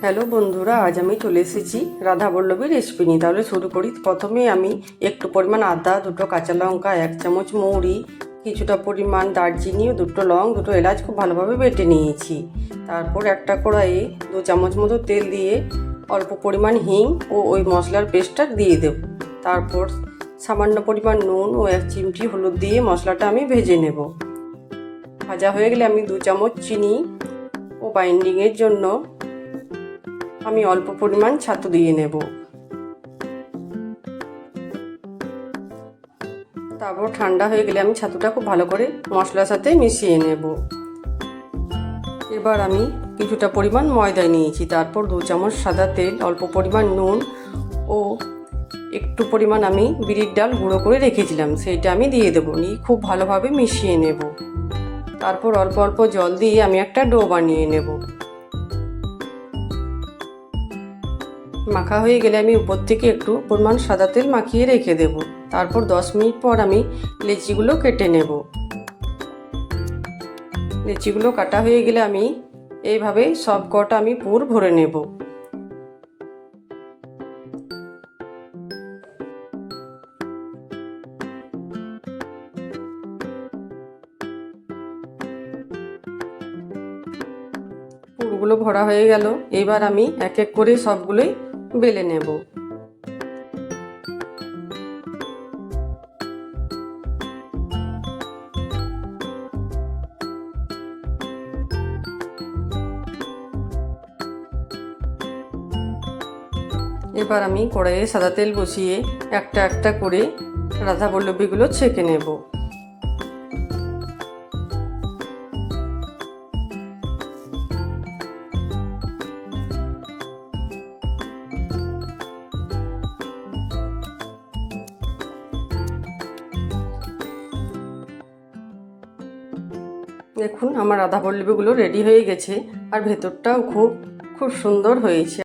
Hello বন্ধুরা, আজ আমি চলে এসেছি রাধাবল্লভীর রেসিপি নিয়ে। তাহলে শুরু করি। প্রথমে আমি একটু পরিমাণ আদা, দুটো কাঁচা লঙ্কা, 1 চামচ মৌরি, কিছুটা পরিমাণ দারচিনি ও দুটো লং, দুটো এলাচ খুব ভালোভাবে বেটে নিয়েছি। তারপর একটা কড়াইয়ে 2 চামচ মতো তেল দিয়ে অল্প পরিমাণ হিং ও ওই মশলার পেস্টটা দিয়ে দেব। তারপর সামান্য পরিমাণ নুন ও 1 চিমটি হলুদ দিয়ে মশলাটা আমি ভেজে নেব। ভাজা হয়ে গেলে আমি 2 চামচ চিনি ও বাইন্ডিংয়ের জন্য আমি অল্প পরিমাণ ছাতু দিয়ে নেব। তারপর ঠান্ডা হয়ে গেলে আমি ছাতুটা খুব ভালো করে মশলার সাথে মিশিয়ে নেব। এবার আমি কিছুটা পরিমাণ ময়দা নিয়েছি। তারপর 2 চামচ সাদা তেল, অল্প পরিমাণ নুন ও একটু পরিমাণ আমি বিরির ডাল গুঁড়ো করে রেখেছিলাম, সেইটা আমি দিয়ে দেবো। নিয়ে খুব ভালোভাবে মিশিয়ে নেব। তারপর অল্প অল্প জল দিয়ে আমি একটা ডো বানিয়ে নেব। মাখা হয়ে গেলে আমি উপর থেকে একটু পরিমাণ সাদা তেল মাখিয়ে রেখে দেব। তারপর 10 মিনিট পর আমি লেচিগুলো কেটে নেব। লেচিগুলো কাটা হয়ে গেলে আমি এইভাবে সব কটা আমি পুর ভরে নেব। পুরগুলো ভরা হয়ে গেল। এবার আমি এক এক করে সবগুলোই বেলে নেব। এবার আমি কড়াইয়ে সাদা তেল বসিয়ে একটা একটা করে রাধাবল্লভীগুলো ছেঁকে নেব। দেখুন আমার রাধাবল্লভীগুলো রেডি হয়ে গেছে, আর ভেতরটাও খুব সুন্দর হয়েছে।